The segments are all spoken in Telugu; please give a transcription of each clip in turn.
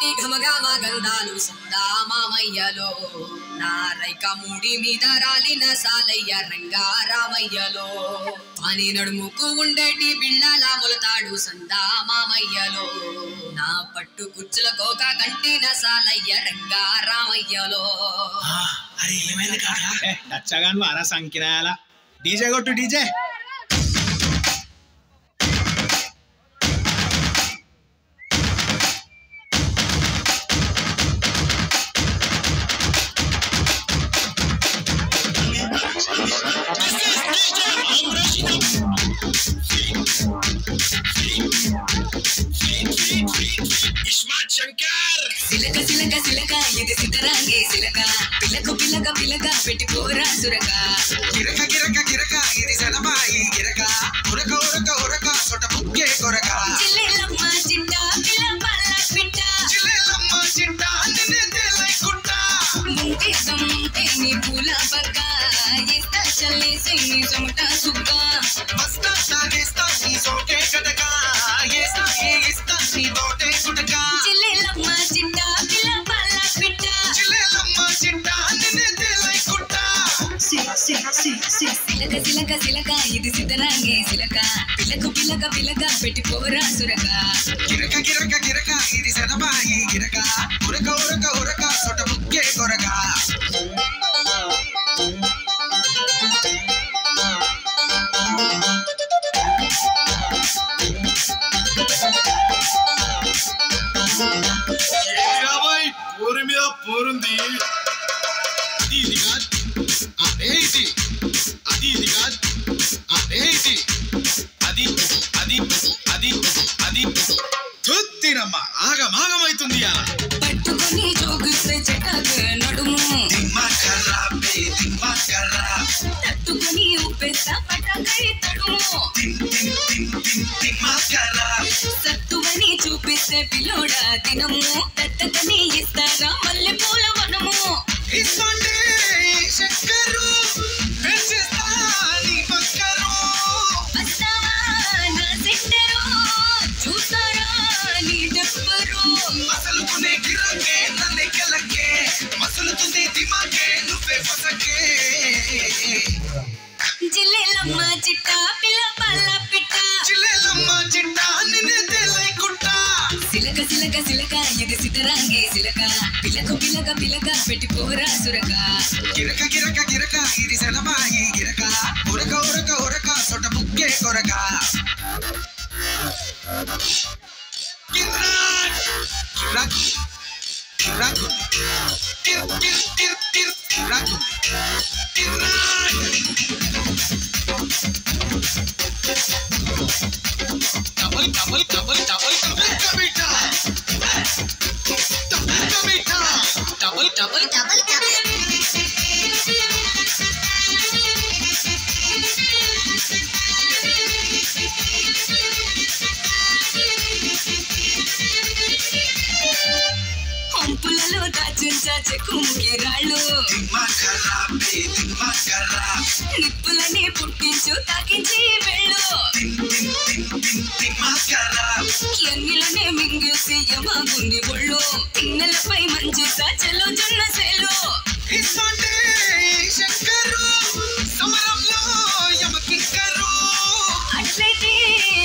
నీటి ఘమఘమ గంధాలు సందా మామయ్యలో నారైక ముడి మీద రాలిన సాలయ్య రంగా రామయ్యలో పని నడుముకు ఉండేటి బిళ్ళల మొలతాడు సందా మామయ్యలో నా పట్టు కుచ్చుల కోక కంటిన సాలయ్య రంగా రామయ్యలో అరే ఏమైంది కాకా నచ్చగాను అరా సంకినాల డీజే కొట్టు డీజే సిలక సిలక సిలక ఇది సిద్ధరాంగే సిలక పిల్లకు పిల్లక పిల్లక పెట్టిపోరా సురక గిరక గిరక గిరక ఇది సనబాయి గిరక ఉరక ఉరక ఉరక సొట ముక్కే కొరక చిల్లెలమ్మ చిట్ట పిల్ల పల్ల పిట్ట చిల్లెలమ్మ చిట్ట నిన్నే తెలై కుట్ట ముంటే సమ్ముంటే నీ పూల పక్క ఇస్తా చల్లేసి నీ సొమట సుక్క మస్తా సాగేస్తా నీ సోకే కటక ఏస్తా ఏగిస్తా నీ తోటే కుటక చిల్లెలమ్మ చిట్ట పిల్ల పల్ల పిట్ట చిల్లెలమ్మ చిట్ట నిన్నే తెలై కుట్ట సిలక సిలక సిలక ఇది సిద్ధరాంగే సిలక పిల్లకు పిల్లక పిల్లక పెట్టిపోరా సురక గిరక గిరక గిరక ఇది సనబాయి గిరక ఉరక ఉరక ఉరక సొట ముక్కే కొరక పూరి మీద పూరుంది ఇది కాదు అదే ఇది అది ఇది కాదు అదే ఇది అది అది అది అది తుత్తినమ్మ ఆగమాగమైతుంది అలా పట్టుకొని జోగిస్తే చెట్టకు నడుము దిమ్మకర్రా బే దిమ్మకర్రా తట్టుకొని ఉప్పేస్తా పటకై తడుము దిమ్మకర్రా సత్తువని చూపిస్తే పిల్లోడా దినము తట్టకని ఇస్తారా మల్లె పూల వనము ఇస్మంటే శంకరు పెంచేస్తా నీ పక్కరు వస్తావా నా సిట్టరు చూస్తారా నీ డబ్బరు మసలుకునే గిరకే నన్నే కెలకే మసలుతుంది దిమాకే నువ్వే పసకే జిల్లెలమ్మ చిట్ట పిల్ల పల్ల పిట్ట చిల్లెలమ్మ చిట్ట నిన్నే తెలై కుట్ట సిలక సిలక సిలక ఇది సిద్ధరాంగే సిలక పిల్లకు పిల్లక పిల్లక పెట్టిపోరా సురక గిరక గిరక గిరక ఇది సనబాయి గిరక ఉరక ఉరక ఉరక సొట ముక్కే కొరక గిరాక్ గిరాక్ గిరాక్ టిర్ టిర్ టిర్ టిర్ గిరాక్ గిరాక్ డబల్ డబల్ డబల్ డబల్ డబల్ కమిటా డబల్ కమిటా డబల్ డబల్ డబల్ పంపులలో దాచుంచా చెక్కుముకి రాళ్ళు దిమ్మకర్రా బే దిమ్మకర్రా నిప్పులని పుట్టించు తాకించి వెళ్ళు దిమ్మకర్రా ఎన్నిలనే మింగేసి యమాగుంది ఒళ్ళు పిన్నెలపై మంచేసా చెలో జొన్న సేలు ఇస్మంటే శంకరు సమరంలో యమకింకరు అట్లయితే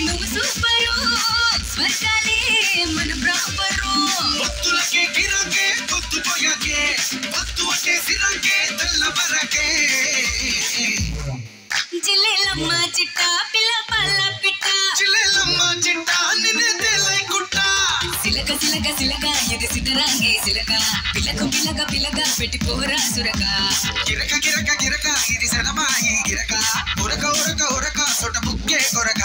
నువ్వు సూపరు స్వర్గాలే మన బ్రాహ్మరు భక్తులకే గిరకే పొద్దుపోయాకే భక్తువకే సిరకే తెల్లబరకే జిల్లెలమ్మ చిట్ట పిల్ల పల్ల పిట్ట చిల్లెలమ్మ చిట్ట నిన్నే తెలై కుట్ట సిలక సిలక సిలక ఇది సిద్ధరాంగే సిలక పిల్లకు పిల్లక పిల్లక పెట్టిపోరా సురక గిరక గిరక గిరక ఇది సనబాయి గిరక ఉరక ఉరక ఉరక సొట ముక్కే కొరక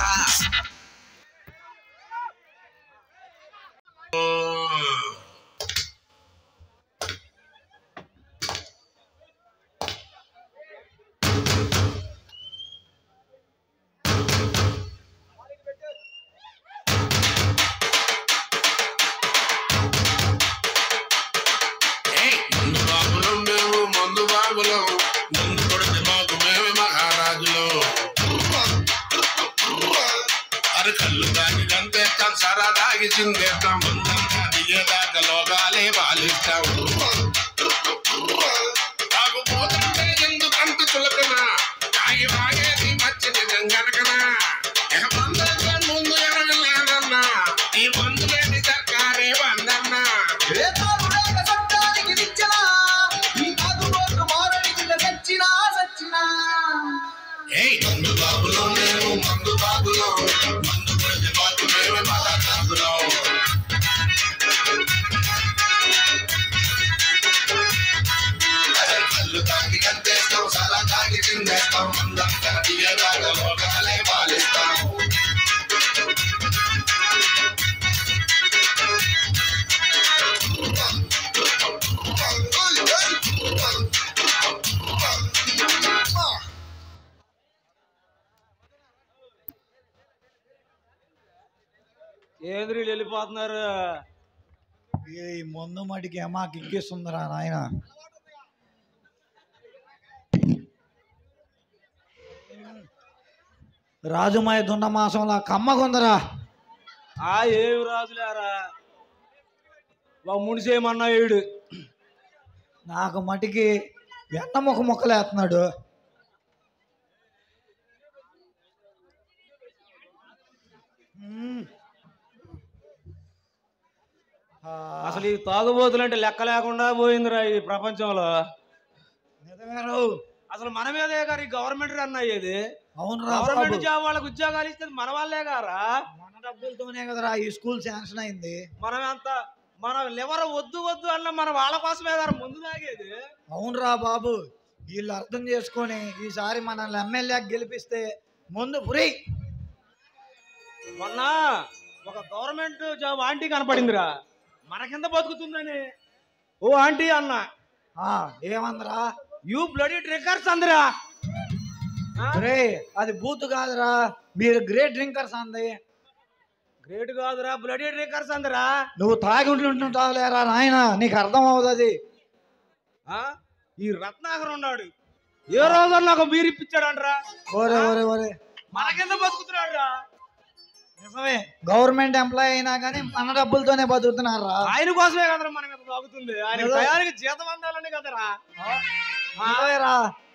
మందు బాగులం ముందు కొడితే మాకు మేమే మహారాజులు అరకల్లు దాగి గంతేస్తాం సరా దాగి చిందేస్తాం దిగేదాకా లోకాలే పాలిస్తావు తాగుపోతుంటే ఎందుకంత చులకనా తాగి వాగేది మచ్చి నిజం గనకనా ముందు ఎరగలేదన్నా ఈ బంధులేని సర్కారే బందన్నా మందు బాబులో మేము మందు బాబులో మందు ప్రతి బాబు మేమే మదా బాబులో కళ్ళు తాగి కంటేస్తాం సలా తాగి చిందేస్తాం మందంతా దిగేదాకా లోకాలే పాలిస్తాం ఏంద్రీలు వెళ్ళిపోతున్నారు ఈ ముందు మటుకి ఏమా కిక్కిస్తుందిరా నాయన. రాజుమాయ దుండ మాసంలా కమ్మగుందరా. ఏమి రాజులేరా మునిసేమన్నా ఏడు నాకు మటుకి వెన్న ముక్కలేస్తున్నాడు. అసలు ఈ తాగుబోతులు అంటే లెక్క లేకుండా పోయిందిరా ఈ ప్రపంచంలో. అసలు మన మీదే గారు ఈ గవర్నమెంట్ రన్ అయ్యేది. అవును, గవర్నమెంట్ జాబ్ వాళ్ళకి ఉద్యోగాలు ఇస్తే మన వాళ్ళే గారా. మన డబ్బులతోనే కదరా ఈ స్కూల్ శాంక్షన్ అయింది. మనం ఎవరు వద్దు అన్న మన వాళ్ళ కోసమే గారు ముందు తాగేది. అవునరా బాబు, వీళ్ళు అర్థం చేసుకొని ఈసారి మనల్ని ఎమ్మెల్యే గెలిపిస్తే ముందు ఫ్రీ. మొన్న ఒక గవర్నమెంట్ జాబ్ ఆంటీ కనపడిందిరా మన కింద బతుకుతుందని. ఓ ఆంటీ అన్న ఏమందరా? యూ బ్లడీ డ్రింకర్స్ అందరా. అది బూత్ కాదురా, మీరు గ్రేట్ డ్రింకర్స్ అంది. గ్రేట్ కాదురా, బ్లడీ డ్రింకర్స్ అందరా. నువ్వు తాగి ఉంటుంటావు లేరా నాయన, నీకు అర్థం అవుతుంది. ఈ రత్నాకర్ ఉన్నాడు, ఏ రోజు నాకు బీర్ ఇప్పించాడంటరా. ఓరే ఓరే ఓరే, మన కింద బతుకుతున్నాడు రా. నిజమే, గవర్నమెంట్ ఎంప్లాయ్ అయినా కానీ మన డబ్బులతోనే బతుకుతున్నారా. ఆయన కోసమే కదరా మన మీద తాగుతుంది. ఆయన టయానికి జీతం అందాలని కదరా.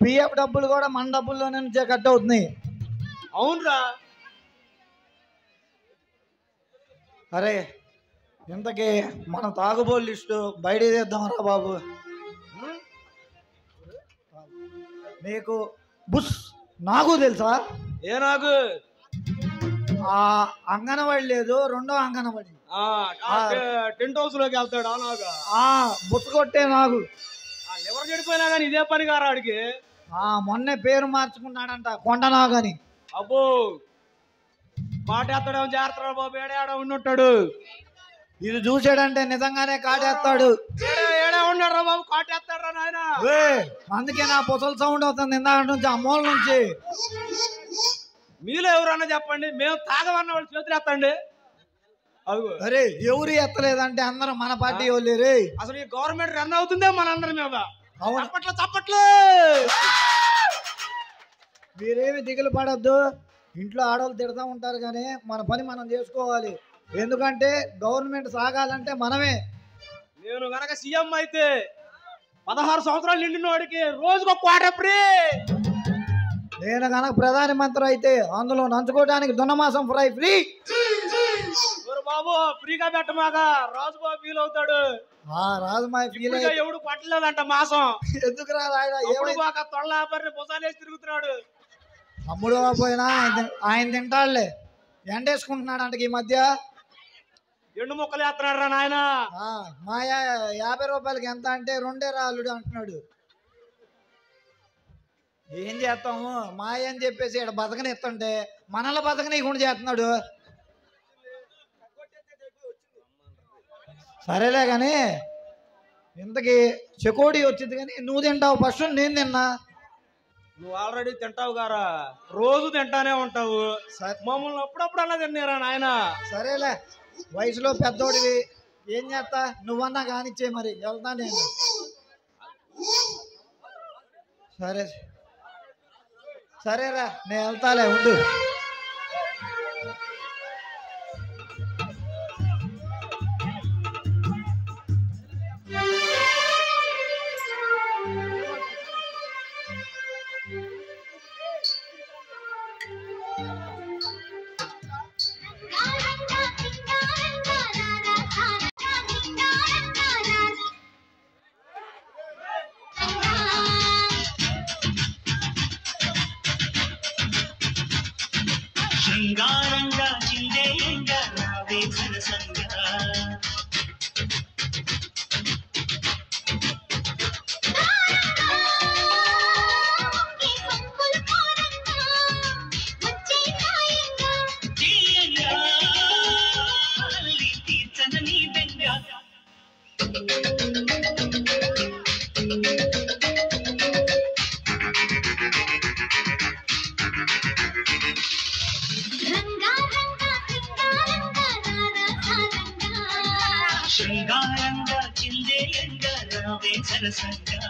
పిఎఫ్ డబ్బులు కూడా మన డబ్బుల్లోనే నుంచే కట్ అవుతున్నాయి. అవునరా. అరే ఇంతకీ మన తాగుబోలు లిస్టు బయట తీద్దాంరా బాబు. నీకు బుస్ నాకు తెలుసా? ఏ నాకు? అంగనవాడి లేదు, రెండో అంగనవాడి టెంట్ హౌస్ లోకి వెళ్తాడు. బుస్ కొట్టే నాకు ఎవరు చెడిపోయినా కానీ ఇదే పని గారు ఆడికి. మొన్నే పేరు మార్చుకున్నాడంట, కొండనాగని. అబ్బో, కాటేస్తాడేమో, జాగ్రత్త బాబు, ఏడా ఉండుంటాడు. ఇది చూసాడంటే నిజంగానే కాటేస్తాడు. ఏడా ఉన్నాడు రా బాబు, కాటేస్తాడు నాయన. అందుకే నా పొసలు సౌండ్ అవుతుంది ఇందాక నుంచి, ఆ మూల నుంచి. మీలో ఎవరన్నా చెప్పండి, మేము తాగమన్న వాళ్ళు చేతులు ఎత్తండి. అరే ఎవరు ఎత్తలేదంటే అందరూ మన పార్టీ వాళ్ళు. రే అసలు ఈ గవర్నమెంట్ రన్ అవుతుందే మనందరి మీద. చప్పట్లు. మీరేమి దిగులు పడద్దు, ఇంట్లో ఆడవాళ్ళు తిడతా ఉంటారు కానీ మన పని మనం చేసుకోవాలి. ఎందుకంటే గవర్నమెంట్ సాగాలంటే మనమే. నేను గనక సీఎం అయితే 16 సంవత్సరాలు నిండిన వాడికి రోజుకు క్వార్టర్ ఫ్రీ. నేను కనుక ప్రధానమంత్రి అయితే అందులో నంచుకోవడానికి దున్నమాసం ఫ్రై ఫ్రీ. బాబు ఫ్రీగా పెట్టమాగా, రాజుబాబు ఫీల్ అవుతాడు. రాజుమాయ ఫీల్ ఎవడు పట్టలేదంట మాసం. ఎందుకు తొళ్ళాపరి బుసాలేసి తిరుగుతున్నాడు. అమ్ముడు పోయినా ఆయన తింటాడులే, ఎండేసుకుంటున్నాడు అంట ఈ మధ్య. ఎండు మొక్కలు వేస్తున్నాడు రా నాయన. మాయా 50 రూపాయలకి ఎంత అంటే 2 రాళ్ళుడు అంటున్నాడు. ఏం చేస్తాము, మాయ అని చెప్పేసి ఇక్కడ బతకనిస్తుంటే మనల్ని బతకనీయకుండా చేస్తున్నాడు. సరేలే కానీ ఇంతకీ చెకోడి వచ్చింది కానీ నువ్వు తింటావు ఫస్ట్, నేను తిన్నా. నువ్వు ఆల్రెడీ తింటావు గారా, రోజు తింటానే ఉంటావు. మమ్మల్ని అప్పుడప్పుడు అలా తిన్నారా నాయన. సరేలే, వయసులో పెద్దోడివి, ఏం చేస్తా, నువ్వన్నా కానిచ్చే మరి, వెళ్తా నేను. సరేరా నేను వెళ్తాలే, ఉండు. సరసంగా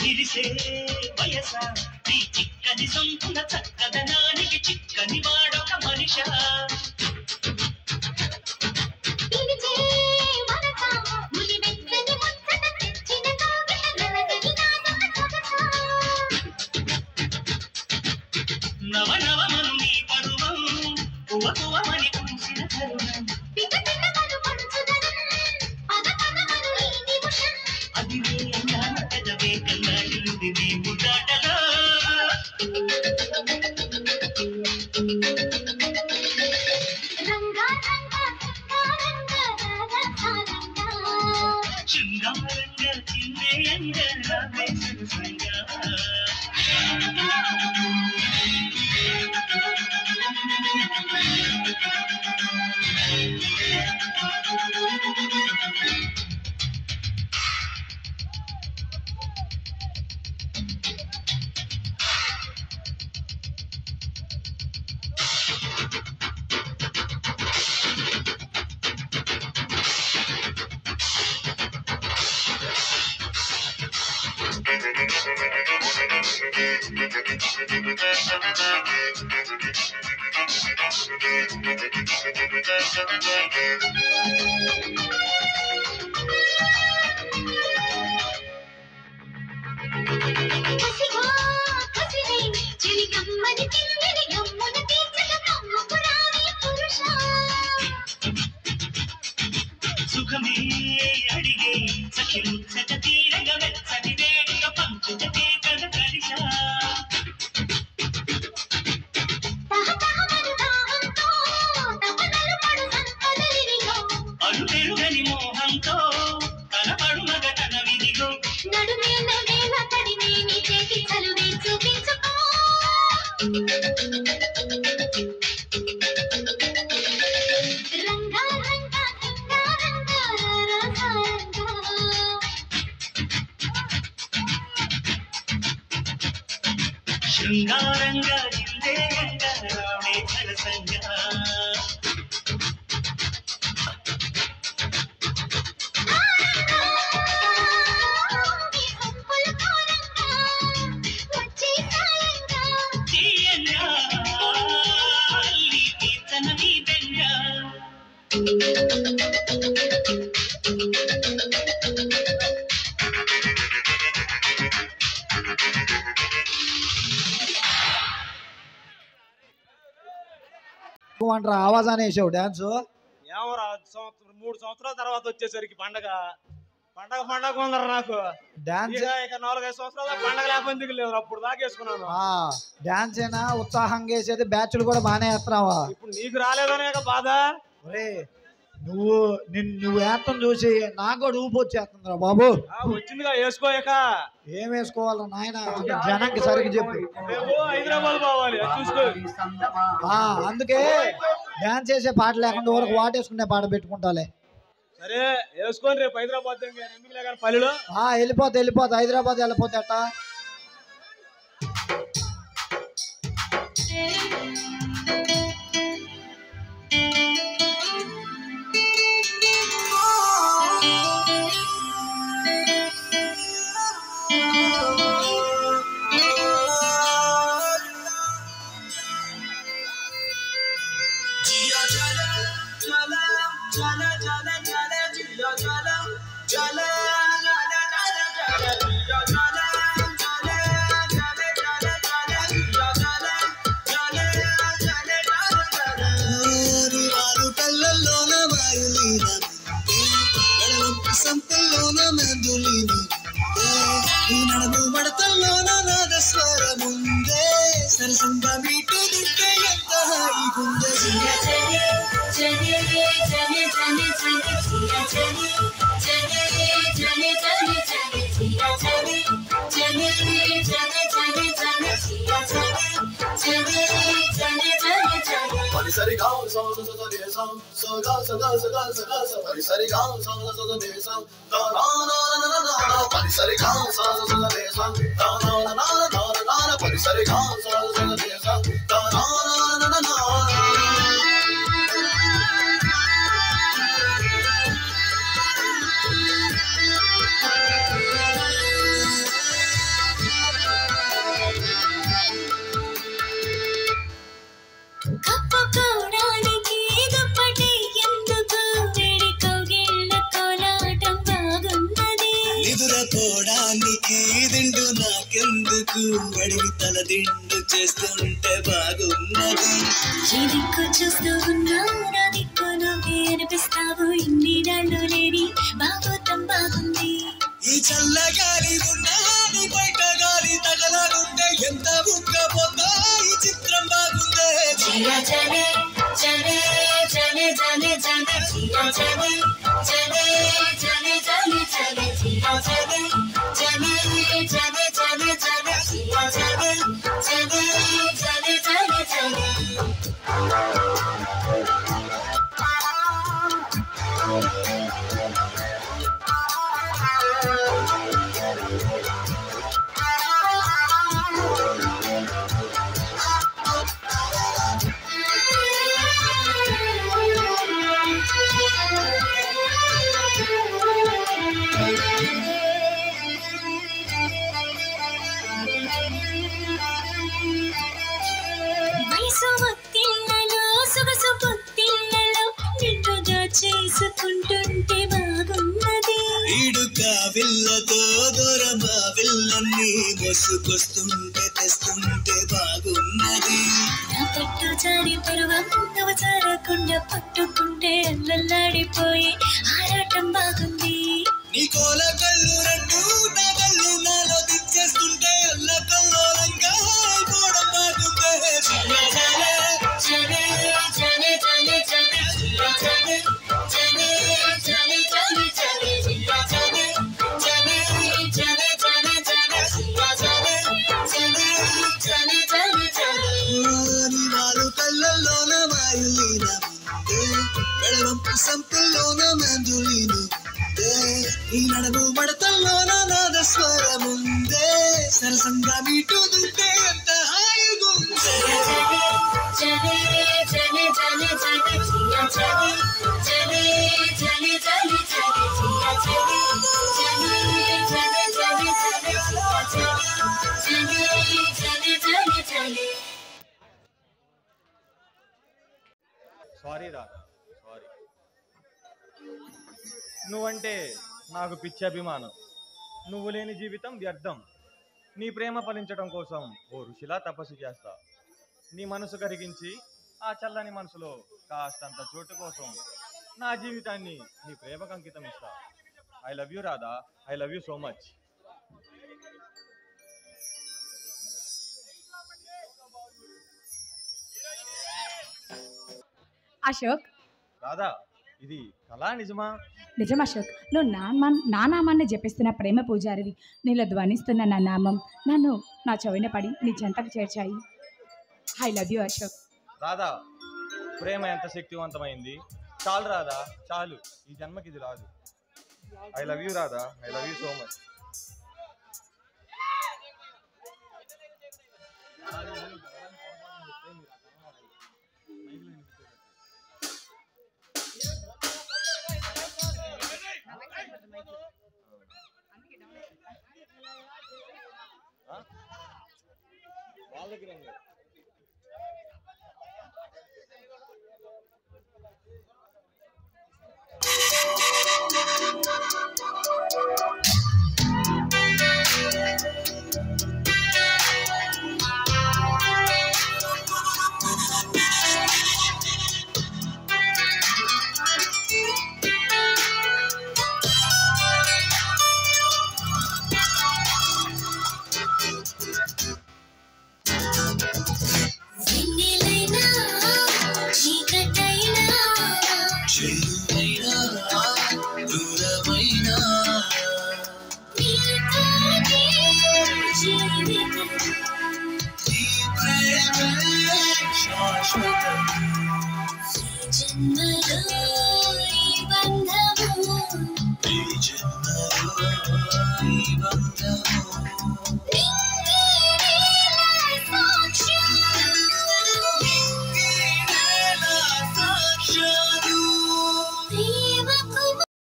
ఇరిసే వయస నీ చిక్కని సొంపున చక్కదనానికి చిక్కని వాడొక మనిష నవనవమను నీ పరువం పువ్వమని పూసిన తరుణం అది పెదవే కన్నాడిలుంది నీ ముద్దాటలో శృంగారంగా చిందేయంగా రావే సరసంగా సుఖమే అడిగే సఖి ముచ్చట తీరగా వెచ్చని వేడిగా పంచుటకే కథ కలిసా అరుపెరుగని మోహంతో కనపడు మగతన విధిగో శృంగారంగా చిందేయంగా రావే సరసంగా తీయంగా అల్లి తీర్చన నీ బెంగా అంటారా ఆవాజ్ అనేసావు డాన్స్ ఏమరా 3 సంవత్సరాల తర్వాత వచ్చేసరికి పండగ ఉందరా నాకు డాన్స్ ఇక 4-5 సంవత్సరాల పండగ లేకపోతే లేవు అప్పుడు దాకా వేసుకున్నాను డాన్స్ అయినా ఉత్సాహంగా వేసేది బ్యాచ్లు కూడా బాగానే వేస్తున్నావా ఇప్పుడు నీకు రాలేదనే బాధ ఒరే నువ్వు వేస్తం చూసి నాకు కూడా ఊపి వచ్చేస్తుందిరా బాబు వచ్చిందిగా వేసుకోయాక ఏం వేసుకోవాలరా నాయన జనానికి సరిగ్గా చెప్పు రేపు హైదరాబాద్ పోవాలి చూసుకో అందుకే డాన్స్ చేసే పాట లేకుండా ఊరకు వాటేసుకునే పాట పెట్టుకుంటాలే సరే వేసుకొని రేపు హైదరాబాద్ ఎందుకు లేక పల్లెలో వెళ్ళిపోతా హైదరాబాద్ వెళ్ళిపోతే అట్ట చలి పరిసరిగా దేశం సగా సగా సగా సగా పరిసరిగా దేశం పరిసరిగా దేశం పరిసరిగా దేశం నిదురపోవడానికి దిండు నాకెందుకు అడిగి తల దిండు చేస్తుంటే బాగున్నది ఈ దిక్కు చూస్తూ ఉన్నా నా దిక్కు నువ్వే అనిపిస్తావు ఇన్ని నాళ్ళు లేని బాగోతం బాగుంది ఈ చల్లగాలి ఉన్నా నీ బయట గాలి తగలనుంటే ఎంత ఉక్కపోతా ఈ చిత్రం బాగుందే జియా జనే జనే జనే జనే జనే జియా జనే జనే జనే జనే జనే జియా జనే జనే జనే జనే జనే జియా జనే జనే జనే జనే జనే చేసుకుంటుంటే బాగున్నది ఈడుక విల్లతో దూరమా విల్లన్ని మోసుకొస్తుంటే తెస్తుంటే బాగున్నది నా పట్టు జారి పరువం నవ్వు జారకుండా పట్టుకుంటే అల్లల్లాడిపోయి ఆరాటం బాగుంది నీ కోల కళ్ళు రెండు నా కళ్ళు నాలో దిచ్చేస్తుంటే అల్ల కల్లోలంగా అయిపోవడం బాగుందే జనే జనే జనే జనే జనే జనే జనే జనే జనే జనే జియా జనే జనే జనే జనే జనే జియా జనే జనే జనే జనే జనే నీ వారు కళ్ళల్లోన మాయులీన ముందే వెడవంపు సంపుల్లోన మంజులీన ముందే నీ నడుము మడతల్లోన నాద స్వరముందే సరసంగా మీటుతుంటే ఎంత హాయిగుందే జనే జనే జనే జనే జియా జనే జనే జనే జనే జనే జియా జనే జనే జనే జనే జనే జియా జనే జనే జనే జనే సారీ రా సారీ నువ్వంటే నాకు పిచ్చి అభిమానం నువ్వు లేని జీవితం వ్యర్థం నీ ప్రేమ ఫలించడం కోసం ఓ ఋషిలా తపస్సు చేస్తా నీ మనసు కరిగించి ఆ చల్లని మనసులో కాస్తంత చోటు కోసం నా జీవితాన్ని నీ ప్రేమకు అంకితం ఇస్తా I love you Radha I love you so much Ashok Radha ఇది కళా నిజమా నిజం అశోక్ నువ్వు నా నామాన్ని జపిస్తున్న ప్రేమ పూజారివి నీలో ధ్వనిస్తున్న నా నామం నన్ను నా చెవిన పడి నీ చెంతకు చేర్చాయి I love you Ashok Radha ప్రేమ ఎంత శక్తివంతమైంది చాలు రాధా చాలు ఈ జన్మకి ఇది రాదు I love you Radha I love you so much వాళ్ళ దగ్గర దూరమైనా జన్మలో